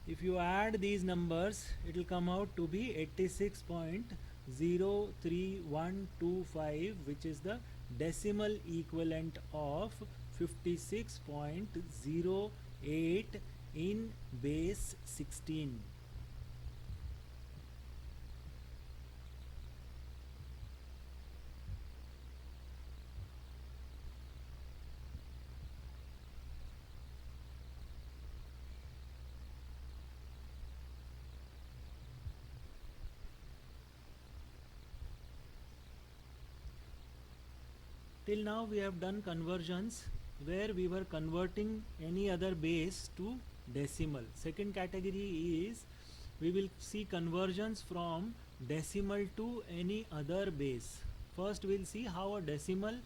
If you add these numbers, it will come out to be 86.03125, which is the decimal equivalent of 56.08 in base 16. Till now we have done conversions where we were converting any other base to decimal. Second category is we will see conversions from decimal to any other base. First we'll see how a decimal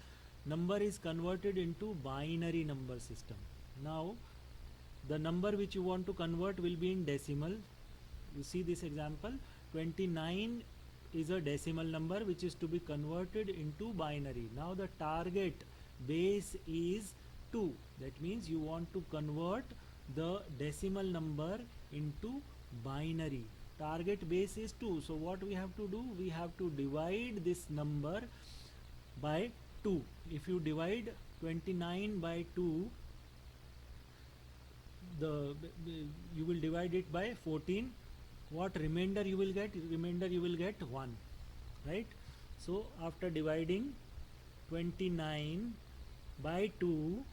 number is converted into binary number system. Now the number which you want to convert will be in decimal. You see this example, 29 is a decimal number which is to be converted into binary. Now the target base is 2. That means you want to convert the decimal number into binary. Target base is 2. So what we have to do? We have to divide this number by 2. If you divide 29 by 2, you will divide it by 14. What remainder you will get? Remainder you will get 1, right? So after dividing 29 by 2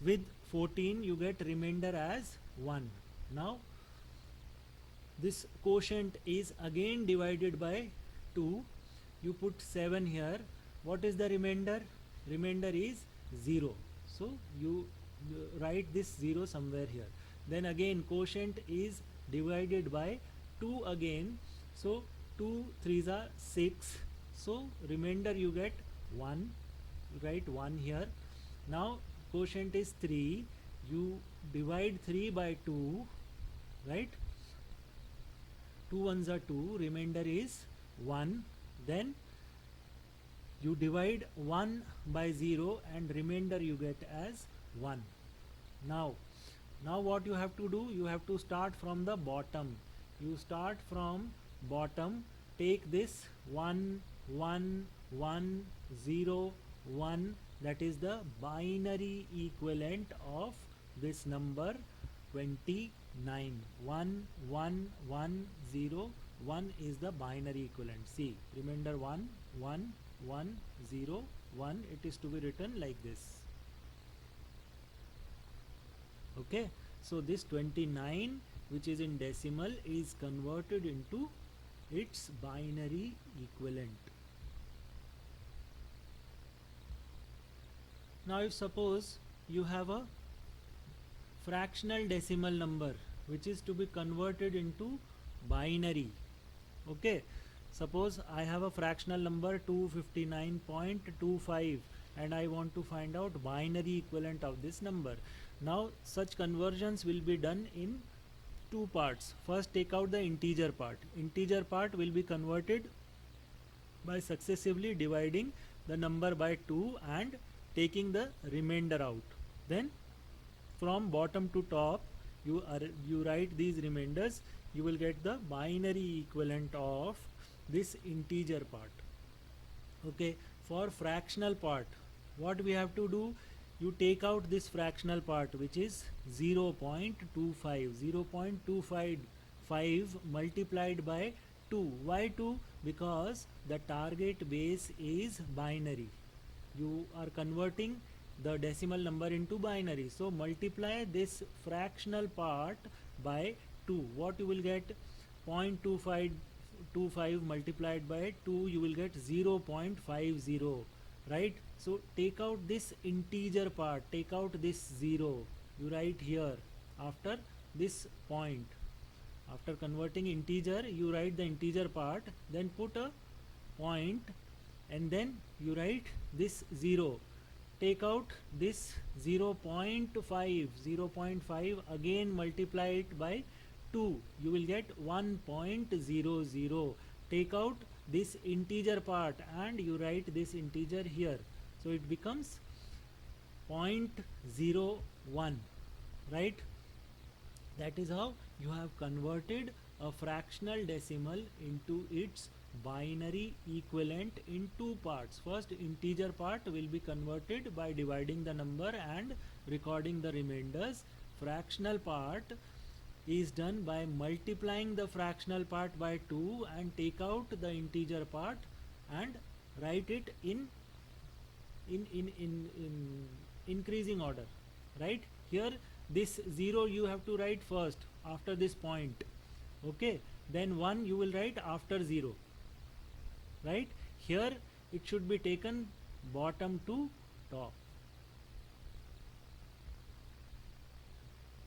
with 14, you get remainder as 1. Now this quotient is again divided by 2. You put 7 here. What is the remainder? Remainder is 0. So you write this 0 somewhere here. Then again quotient is divided by 2 again. So 2 3s are 6. So remainder you get 1. You write 1 here. Now quotient is 3. You divide 3 by 2, right? 2 ones are 2. Remainder is 1. Then you divide 1 by 0 and remainder you get as 1. Now what you have to do? You have to start from the bottom. You start from bottom. Take this 1 1 1 0 1. That is the binary equivalent of this number 29. 1 1 1 0 1 is the binary equivalent. See, remainder 1 1 1 0 1. It is to be written like this. Okay, so this 29 which is in decimal is converted into its binary equivalent. Now if suppose you have a fractional decimal number which is to be converted into binary. Okay, suppose I have a fractional number 259.25 and I want to find out binary equivalent of this number. Now such conversions will be done in two parts. First take out the integer part. Integer part will be converted by successively dividing the number by 2 and taking the remainder out. Then from bottom to top you write these remainders. You will get the binary equivalent of this integer part. Okay, for fractional part what we have to do? You take out this fractional part which is 0.25. 0.25 multiplied by 2. Why 2? Because the target base is binary. You are converting the decimal number into binary. So multiply this fractional part by 2. What you will get? 0.25 multiplied by 2, you will get 0.50, right? So take out this integer part, take out this 0, you write here after this point. After converting integer, you write the integer part, then put a point and then you write this 0. Take out this 0.5, 0.5 again multiply it by 2, you will get 1.00. Take out this integer part and you write this integer here. So it becomes 0.01, right? That is how you have converted a fractional decimal into its binary equivalent in two parts. First, integer part will be converted by dividing the number and recording the remainders. Fractional part is done by multiplying the fractional part by 2 and take out the integer part and write it in increasing order, right? Here this 0 you have to write first after this point, okay, then 1 you will write after 0, right? Here it should be taken bottom to top.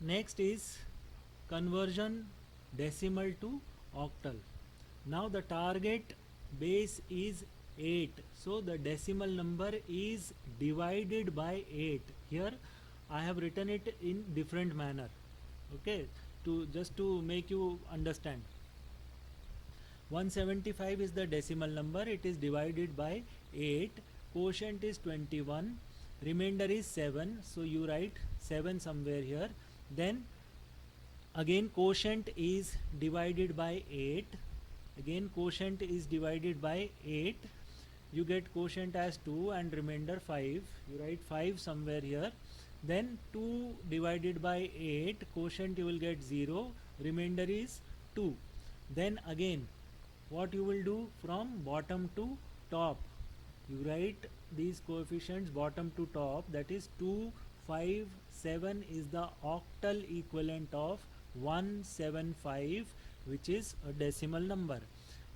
Next is conversion decimal to octal. Now the target base is 8, so the decimal number is divided by 8. Here I have written it in different manner, okay, to just to make you understand. 175 is the decimal number, it is divided by 8, quotient is 21, remainder is 7, so you write 7 somewhere here. Then again quotient is divided by 8, again quotient is divided by 8, you get quotient as 2 and remainder 5, you write 5 somewhere here. Then 2 divided by 8, quotient you will get 0, remainder is 2. Then again what you will do, from bottom to top you write these coefficients bottom to top, that is 2, 5, 7 is the octal equivalent of 175, which is a decimal number.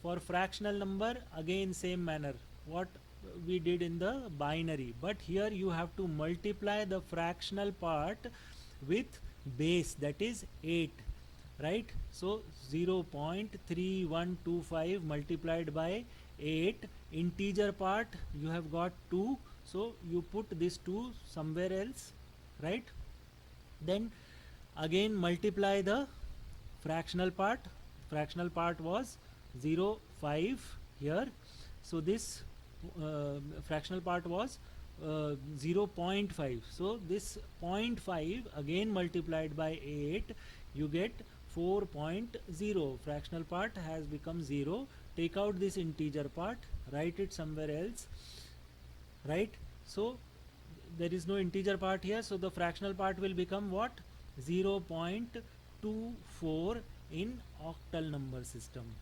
For fractional number again same manner what we did in the binary, but here you have to multiply the fractional part with base, that is 8, right? So 0.3125 multiplied by 8, integer part you have got 2, so you put this 2 somewhere else, right? Then again multiply the fractional part was 0.5 here, so this fractional part was 0.5, so this 0.5 again multiplied by 8 you get 4.0, fractional part has become 0, take out this integer part, write it somewhere else, right? So there is no integer part here, so the fractional part will become what, 0.24 in octal number system.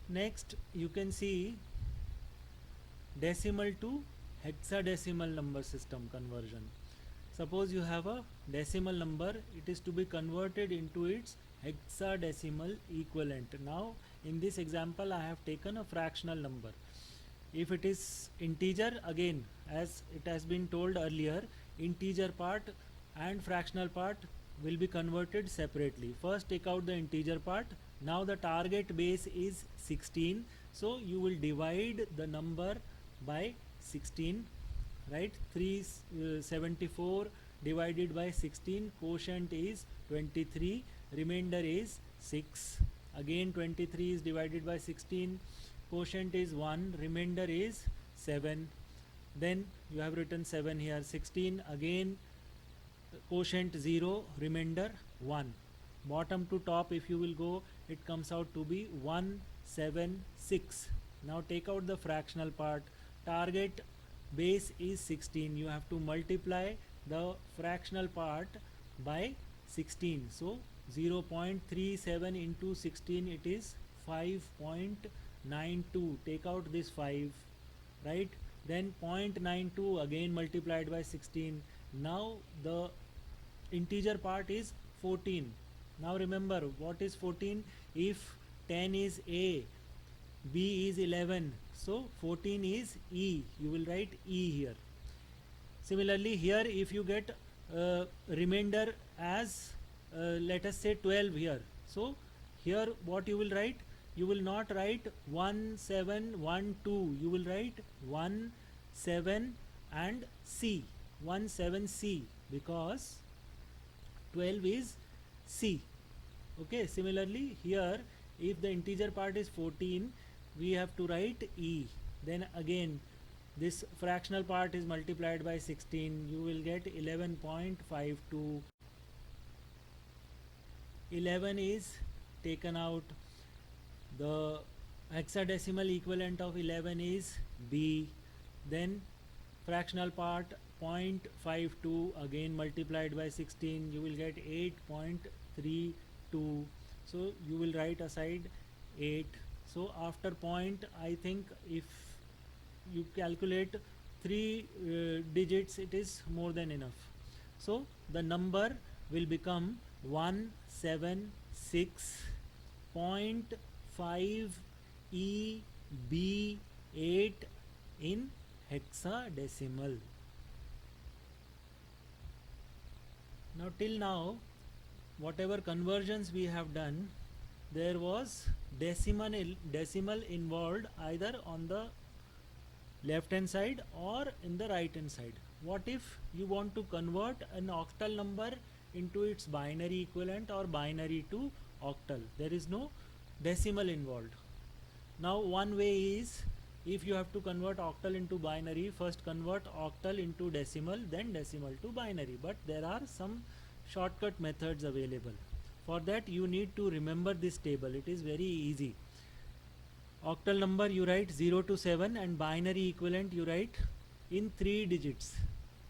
Next you can see decimal to hexadecimal number system conversion. Suppose you have a decimal number, it is to be converted into its hexadecimal equivalent. Now in this example I have taken a fractional number. If it is integer, again as it has been told earlier, integer part and fractional part will be converted separately. First take out the integer part. Now the target base is 16, so you will divide the number by 16, right? 374 divided by 16, quotient is 23, remainder is 6, again 23 is divided by 16, quotient is 1, remainder is 7, then you have written 7 here, 16 again quotient 0, remainder 1. Bottom to top if you will go, it comes out to be 176. Now take out the fractional part. Target base is 16, you have to multiply the fractional part by 16, so 0.37 into 16, it is 5.92, take out this 5, right? Then 0.92 again multiplied by 16. Now the integer part is 14. Now remember what is 14, if 10 is A, B is 11, so 14 is E, you will write E here. Similarly here if you get remainder as let us say 12 here, so here what you will write, you will not write 1712, you will write 17 and C, 17C, because 12 is C. Okay, similarly here if the integer part is 14, we have to write E, then again this fractional part is multiplied by 16, you will get 11.52, 11 is taken out. The hexadecimal equivalent of 11 is B. Then fractional part 0.52 again multiplied by 16, you will get 8.32. So you will write aside 8. So after point, I think if you calculate 3 digits, it is more than enough. So the number will become 176.5 EB8 in hexadecimal. Now till now, whatever conversions we have done, there was decimal involved either on the left hand side or in the right hand side. What if you want to convert an octal number into its binary equivalent or binary to octal? There is no decimal involved. Now one way is, if you have to convert octal into binary, first convert octal into decimal, then decimal to binary. But there are some shortcut methods available. For that you need to remember this table. It is very easy. Octal number you write 0 to 7 and binary equivalent you write in 3 digits,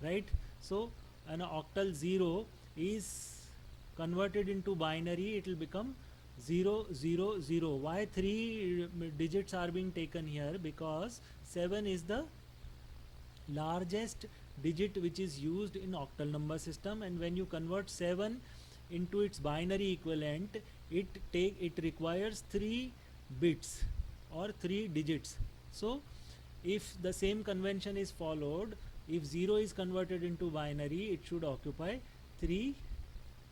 right? So an octal 0 is converted into binary, it will become 0 0 0. Why 3 digits are being taken here? Because 7 is the largest digit which is used in octal number system, and when you convert 7 into its binary equivalent, it requires 3 bits or 3 digits. So if the same convention is followed, if 0 is converted into binary, it should occupy 3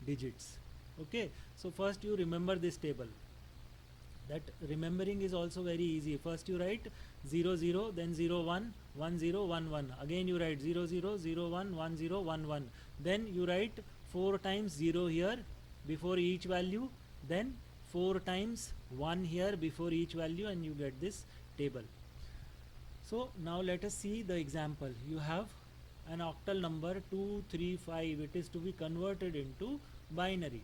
digits. Okay, so first you remember this table. That remembering is also very easy. First you write 0 0, then 0 1 1 0 1 1. Again you write 0 0 0 1 1 0 1 1. Then you write 4 times 0 here before each value, then 4 times 1 here before each value, and you get this table. So now let us see the example. You have an octal number 235. It is to be converted into binary.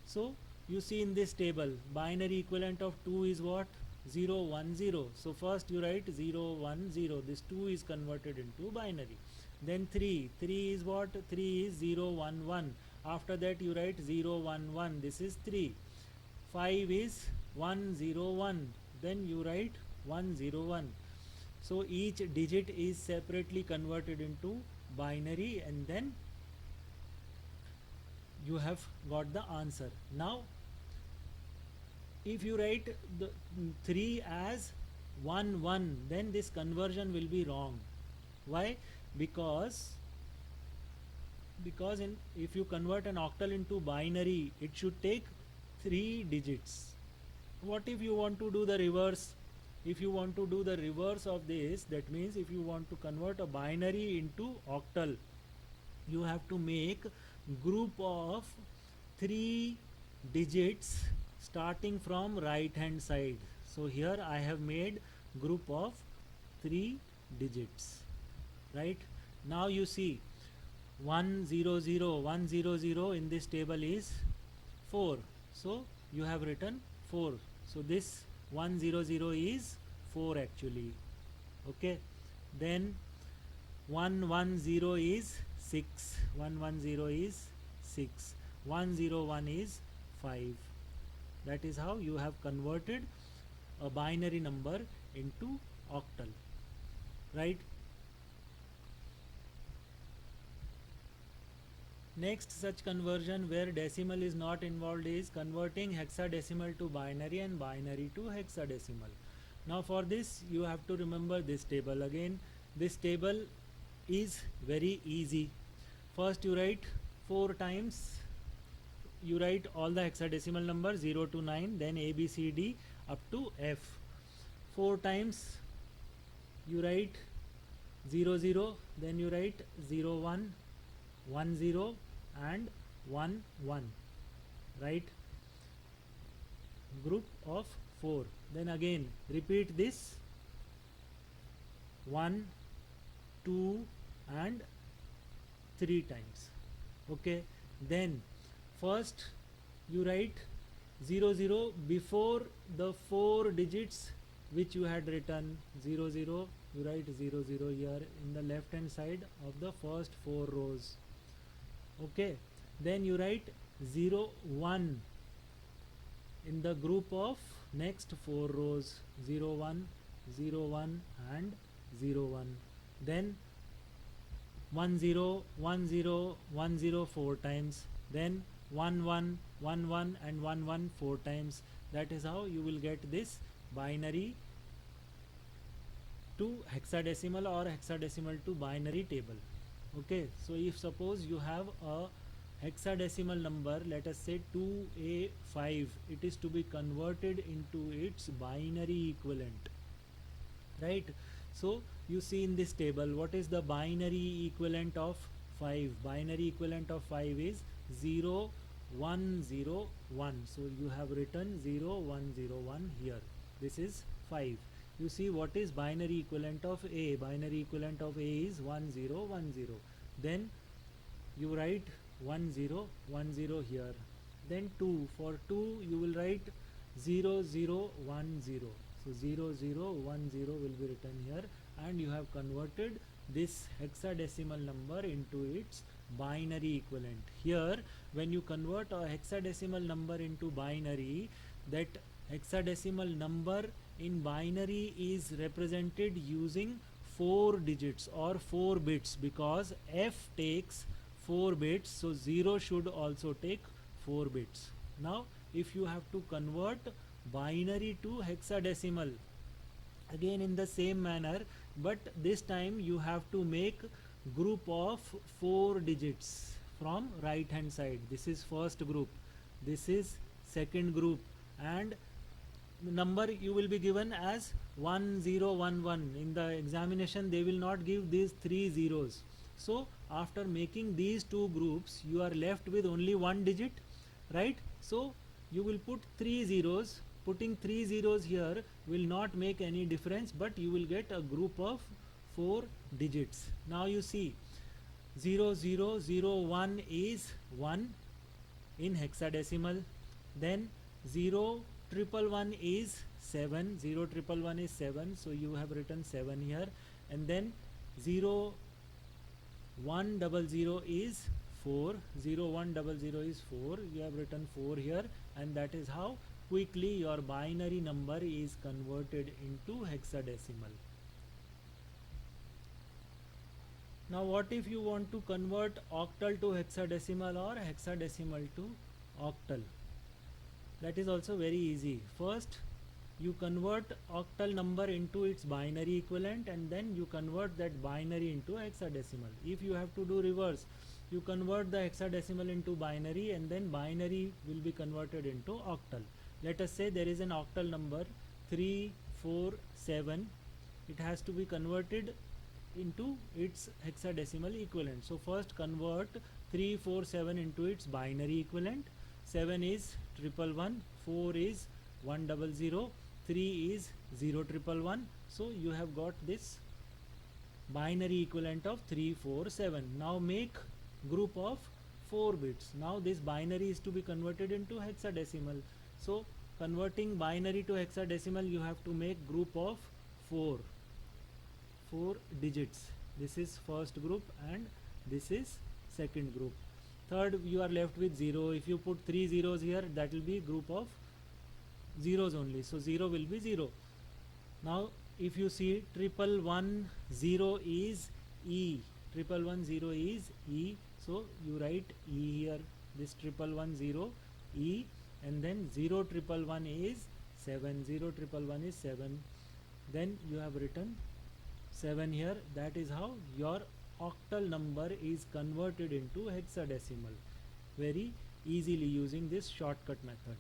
So you see in this table, binary equivalent of 2 is what? 0 1 0. So first you write 0 1 0. This 2 is converted into binary. Then 3 is what? 3 is 0 1 1. After that you write 0 1 1. This is 3. 5 is 1 0 1. Then you write 1 0 1. So each digit is separately converted into binary, and then you have got the answer. Now if you write the 3 as 1 1, then this conversion will be wrong. Why? Because if you convert an octal into binary, it should take 3 digits. What if you want to do the reverse? If you want to do the reverse of this, that means if you want to convert a binary into octal, you have to make group of 3 digits starting from right hand side. So here I have made group of 3 digits, right? Now you see 100 100 in this table is 4. So you have written 4. So this 100 is 4 actually. Okay, then 110 is 6. 110 is 6. 101 is 5. That is how you have converted a binary number into octal, right? Next such conversion where decimal is not involved is converting hexadecimal to binary and binary to hexadecimal. Now for this you have to remember this table again. This table is very easy. First you write 4 times, you write all the hexadecimal numbers 0 to 9, then A, B, C, D up to F. 4 times you write 0 0, then you write 0 1 1 0 and 1 1, right? Group of 4. Then again repeat this 1 2 and 3 times. Okay, then first you write 00 before the 4 digits which you had written. 00, you write 00 here in the left hand side of the first 4 rows. Okay, then you write 01 in the group of next 4 rows. 01, 01 and 01. Then 10, 10, 10 4 times, then 11, 11 and 11 4 times. That is how you will get this binary to hexadecimal or hexadecimal to binary table. Okay, so if suppose you have a hexadecimal number, let us say 2A5, it is to be converted into its binary equivalent, right? So you see in this table, what is the binary equivalent of 5? Binary equivalent of 5 is 0 1 0 1. So you have written 0 1 0 1 here. This is 5. You see what is binary equivalent of A? Binary equivalent of A is 1 0 1 0. Then you write 1 0 1 0 here. Then 2. For 2 you will write 0 0 1 0. So 0 0 1 0 will be written here, and you have converted this hexadecimal number into its binary equivalent. Here when you convert a hexadecimal number into binary, that hexadecimal number in binary is represented using 4 digits or 4 bits, because F takes 4 bits, so 0 should also take 4 bits. Now if you have to convert binary to hexadecimal, again in the same manner, but this time you have to make group of 4 digits from right hand side. This is first group, this is second group, and number you will be given as 1011. In the examination they will not give these 3 zeros. So after making these two groups, you are left with only one digit, right? So you will put 3 zeros. Putting 3 zeros here will not make any difference, but you will get a group of 4 digits. Now you see 0001 is 1 in hexadecimal, then 0111 is 7, 0111 is 7, so you have written 7 here, and then 0100 is 4, 0100 is 4, you have written 4 here, and that is how quickly your binary number is converted into hexadecimal. Now what if you want to convert octal to hexadecimal or hexadecimal to octal? That is also very easy. First you convert octal number into its binary equivalent, and then you convert that binary into hexadecimal. If you have to do reverse, you convert the hexadecimal into binary, and then binary will be converted into octal. Let us say there is an octal number 347. It has to be converted into its hexadecimal equivalent. So first convert 347 into its binary equivalent. 7 is 111, 4 is 100, 3 is 0111. So you have got this binary equivalent of 347. Now make group of 4 bits. Now this binary is to be converted into hexadecimal. So converting binary to hexadecimal, you have to make group of 4 digits. This is first group and this is second group. Third, you are left with 0. If you put 3 zeros here, that will be group of zeros only, so 0 will be 0. Now if you see 1110 is E, 1110 is E, so you write E here, this 1110 E, and then 0111 is 7, 0111 is 7, then you have written 7 here. That is how your octal number is converted into hexadecimal, very easily using this shortcut method.